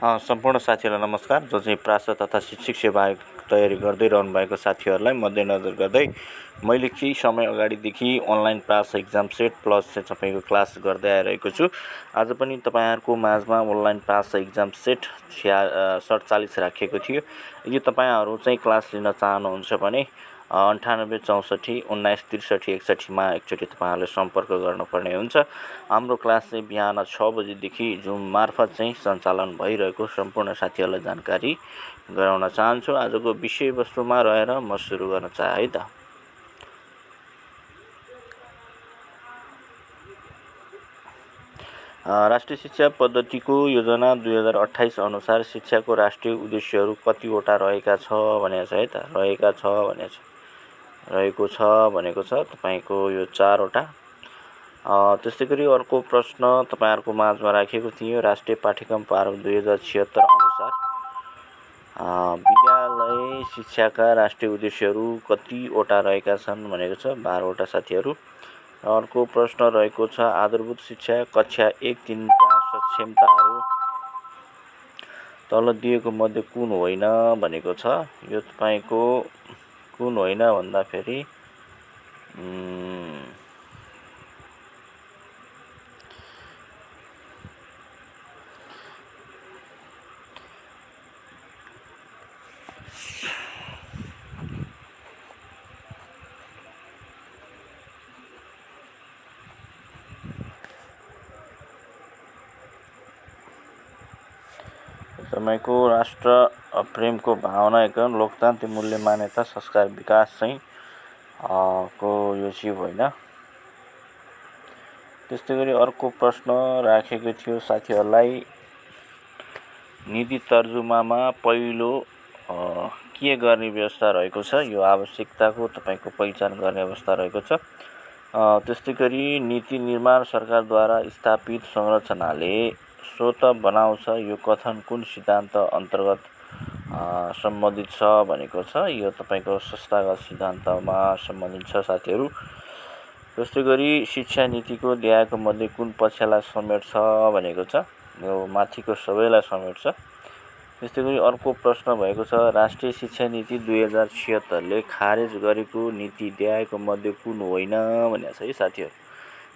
सम्पूर्ण साथीहरूलाई नमस्कार। जो चाहिँ प्रास तथा शिक्षक सेवा तयारी गर्दै रहनु भएको साथीहरूलाई मध्यनजर गर्दै मैले केही समय अगाडिदेखि अनलाइन प्रास एक्जाम सेट प्लस चाहिँ तपाईँको क्लास गर्दै आइरहेको छु। आज पनि तपाईँहरूको माझमा अनलाइन प्रास एक्जाम सेट 47 राखेको थियो। यदि तपाईँहरू चाहिँ क्लास लिन चाहनुहुन्छ भने 98 64 19 63 61 एकचोटि तपाईँहरूले सम्पर्क गर्नुपर्ने हुन्छ। हाम्रो क्लास चाहिँ बिहान 6 बजेदेखि जुम मार्फत चाहिँ सञ्चालन भइरहेको सम्पूर्ण साथीहरूलाई जानकारी गराउन चाहन्छु। आजको विषयवस्तुमा रहेर म सुरु गर्न चाहे है त। राष्ट्रिय शिक्षा पद्धतिको योजना 2028 अनुसार शिक्षाको राष्ट्रिय उद्देश्यहरू कतिवटा रहेको छ है त। रहेको छ भनेको छ तपाईँको यो 4वटा। त्यस्तै गरी अर्को प्रश्न तपाईँहरूको माझमा राखेको थियो। राष्ट्रिय पाठ्यक्रम प्रारूप 2076 अनुसार विद्यालय शिक्षाका राष्ट्रिय उद्देश्यहरू कतिवटा रहेका छन् भनेको छ 12वटा साथीहरू। अर्को प्रश्न रहेको छ आधारभूत शिक्षा कक्षा 1-3 का सक्षमताहरू तल दिएको मध्ये कुन होइन भनेको छ। यो तपाईँको कुन होइन भन्दाखेरि तपाईँको राष्ट्र प्रेमको भावना एवं लोकतान्त्रिक मूल्य मान्यता संस्कार विकास चाहिँ को यो चाहिँ होइन। त्यस्तै गरी अर्को प्रश्न राखेको थियो साथीहरूलाई नीति तर्जुमामा पहिलो के गर्ने व्यवस्था रहेको छ। यो आवश्यकताको तपाईँको पहिचान गर्ने अवस्था रहेको छ। त्यस्तै गरी नीति निर्माण सरकारद्वारा स्थापित संरचनाले स्वत बनाउँछ यो कथन कुन सिद्धान्त अन्तर्गत सम्बन्धित छ भनेको छ। यो तपाईँको संस्थागत सिद्धान्तमा सम्बन्धित छ साथीहरू। त्यस्तै गरी शिक्षा नीतिको ल्याएको मध्ये कुन पक्षलाई समेट्छ भनेको छ। यो माथिको सबैलाई समेट्छ। त्यस्तै गरी अर्को प्रश्न भएको छ राष्ट्रिय शिक्षा नीति 2076ले खारेज गरेको नीति ल्याएको मध्ये कुन होइन भनेको छ है साथीहरू।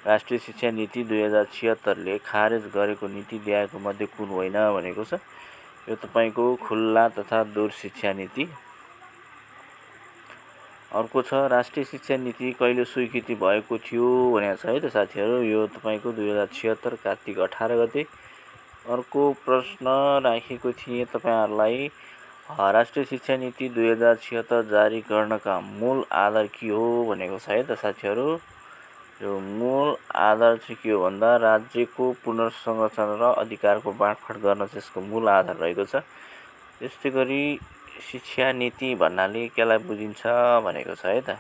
राष्ट्रिय शिक्षा नीति 2076ले खारेज गरेको नीति ल्याएको मध्ये कुन होइन भनेको छ। यो तपाईँको खुल्ला तथा दूर शिक्षा नीति। अर्को छ राष्ट्रिय शिक्षा नीति कहिले स्वीकृति भएको थियो भनेको छ है त साथीहरू। यो तपाईँको 2076 कार्तिक 18 गते। अर्को प्रश्न राखेको थिएँ तपाईँहरूलाई राष्ट्रिय शिक्षा नीति 2076 जारी गर्नका मूल आधार के हो भनेको छ है त साथीहरू। यो मूल आधार चाहिँ के हो भन्दा राज्यको पुनर्संरचना र अधिकारको बाँडफाँड गर्न चाहिँ यसको मूल आधार रहेको छ। त्यस्तै गरी शिक्षा नीति भन्नाले केलाई बुझिन्छ भनेको छ है त।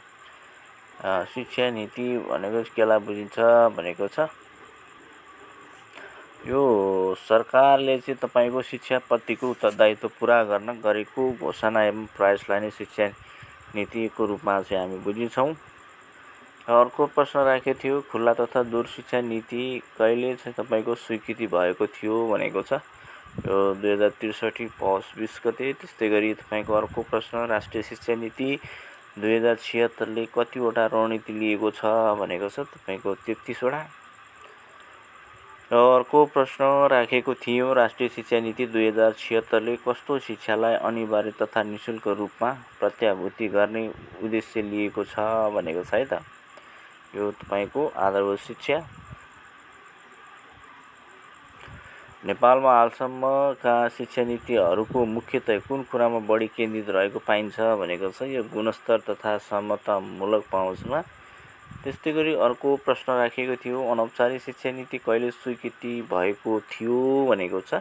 शिक्षा नीति भनेको केलाई बुझिन्छ भनेको छ। यो सरकारले चाहिँ तपाईँको शिक्षाप्रतिको उत्तरदायित्व पुरा गर्न गरेको घोषणा एवं प्रयासलाई नै शिक्षा नीतिको रूपमा चाहिँ हामी बुझिन्छौँ। अर्को प्रश्न राखेको थियो खुल्ला तथा दूर शिक्षा नीति कहिले चाहिँ तपाईँको स्वीकृति भएको थियो भनेको छ। यो 2063 पौष 20 गते। त्यस्तै गरी तपाईँको अर्को प्रश्न राष्ट्रिय शिक्षा नीति 2076ले कतिवटा रणनीति लिएको छ भनेको छ तपाईँको 33वटा। र अर्को प्रश्न राखेको थियो राष्ट्रिय शिक्षा नीति 2076ले कस्तो शिक्षालाई अनिवार्य तथा निःशुल्क रूपमा प्रत्याभूति गर्ने उद्देश्य लिएको छ भनेको छ है त। यो तपाईँको आधारभूत शिक्षा। नेपालमा हालसम्मका शिक्षा नीतिहरूको मुख्यतया कुन कुरामा बढी केन्द्रित रहेको पाइन्छ भनेको छ। यो गुणस्तर तथा समतामूलक पहुँचमा। त्यस्तै गरी अर्को प्रश्न राखेको थियो अनौपचारिक शिक्षा नीति कहिले स्वीकृति भएको थियो भनेको छ।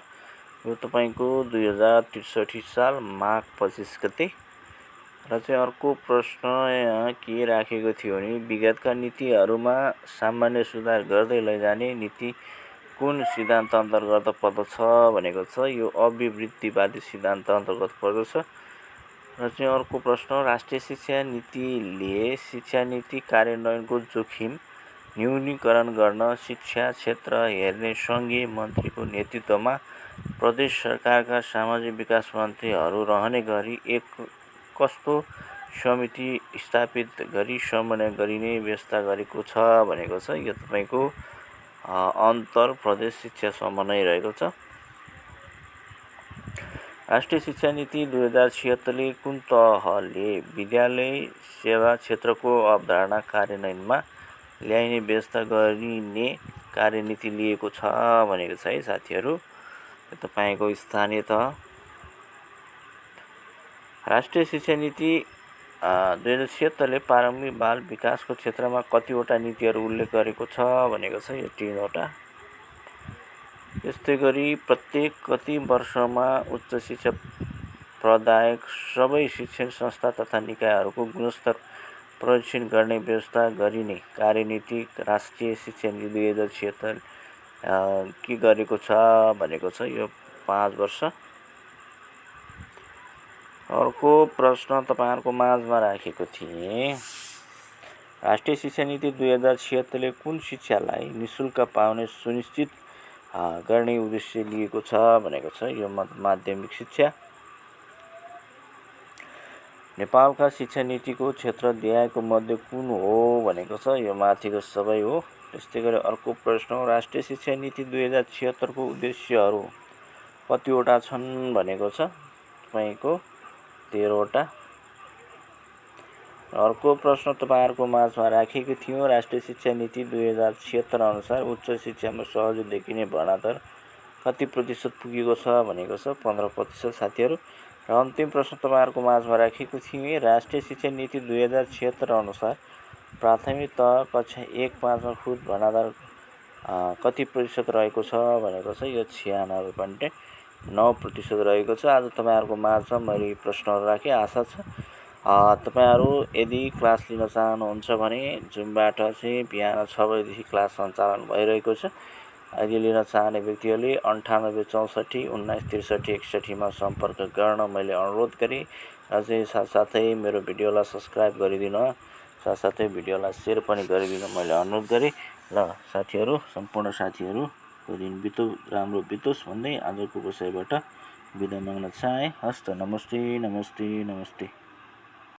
यो तपाईँको 2063 साल माघ 25 गते। र चाहिँ अर्को प्रश्न के राखेको थियो भने विगतका नीतिहरूमा सामान्य सुधार गर्दै लैजाने नीति कुन सिद्धान्त अन्तर्गत पर्दछ भनेको छ। यो अभिवृद्धिवादी सिद्धान्त अन्तर्गत पर्दछ। र चाहिँ अर्को प्रश्न राष्ट्रिय शिक्षा नीतिले शिक्षा नीति कार्यान्वयनको जोखिम न्यूनीकरण गर्न शिक्षा क्षेत्र हेर्ने सङ्घीय मन्त्रीको नेतृत्वमा प्रदेश सरकारका सामाजिक विकास मन्त्रीहरू रहने गरी एक कस्तो समिति स्थापित गरी समन्वय गरिने व्यवस्था गरेको छ भनेको छ। यो तपाईँको अन्तर प्रदेश शिक्षा समन्वय रहेको छ। राष्ट्रिय शिक्षा नीति 2076ले कुन तहले विद्यालय सेवा क्षेत्रको अवधारणा कार्यान्वयनमा ल्याइने व्यवस्था गरिने कार्यनीति लिएको छ भनेको छ है साथीहरू। तपाईँको स्थानीय तह राष्ट्रिय शिक्षा नीति 2076ले प्रारम्भिक बाल विकासको क्षेत्रमा कतिवटा नीतिहरू उल्लेख गरेको छ भनेको छ। यो 3वटा। यस्तै गरी प्रत्येक कति वर्षमा उच्च शिक्षा प्रदायक सबै शिक्षण संस्था तथा निकायहरूको गुणस्तर परीक्षण गर्ने व्यवस्था गरिने कार्यनीति राष्ट्रिय शिक्षा नीति 2076 के गरेको छ भनेको छ। यो 5 वर्ष। अर्को प्रश्न तपाईँहरूको माझमा राखेको थिएँ। राष्ट्रिय शिक्षा नीति 2076ले कुन शिक्षालाई निशुल्क पाउने सुनिश्चित गर्ने उद्देश्य लिएको छ भनेको छ। यो माध्यमिक शिक्षा। नेपालका शिक्षा नीतिको क्षेत्र देखाएको मध्ये कुन हो भनेको छ। यो माथिको सबै हो। त्यस्तै गरी अर्को प्रश्न हो, राष्ट्रिय शिक्षा नीति 2076को उद्देश्यहरू कतिवटा छन् भनेको छ। तपाईँको 13वटा। अर्को प्रश्न तपाईँहरूको माझमा राखेको थियो, राष्ट्रिय शिक्षा नीति 2076 अनुसार उच्च शिक्षामा सहज देखिने भर्नादर कति प्रतिशत पुगेको छ भनेको छ। 15% साथीहरू। र अन्तिम प्रश्न तपाईँहरूको माझमा राखेको थिएँ, राष्ट्रिय शिक्षा नीति 2076 अनुसार प्राथमिक तह कक्षा 1-5मा खुद भर्नादर कति प्रतिशत रहेको छ भनेको छ। यो 96.9% रहेको छ। आज तपाईँहरूको माझमा मैले प्रश्नहरू राखेँ। आशा छ तपाईँहरू यदि क्लास लिन चाहनुहुन्छ भने जुमबाट चाहिँ बिहान 6 बजेदेखि क्लास सञ्चालन भइरहेको छ। यदि लिन चाहने व्यक्तिहरूले 9864 1963 61मा सम्पर्क गर्न मैले अनुरोध गरेँ। र चाहिँ साथसाथै मेरो भिडियोलाई सब्सक्राइब गरिदिनु, साथसाथै भिडियोलाई सेयर पनि गरिदिनु मैले अनुरोध गरेँ। ल साथीहरू, सम्पूर्ण साथीहरूको दिन राम्रो बितोस् भन्दै आजको विषयबाट बिदा माग्न चाहे। हस्त। नमस्ते नमस्ते नमस्ते।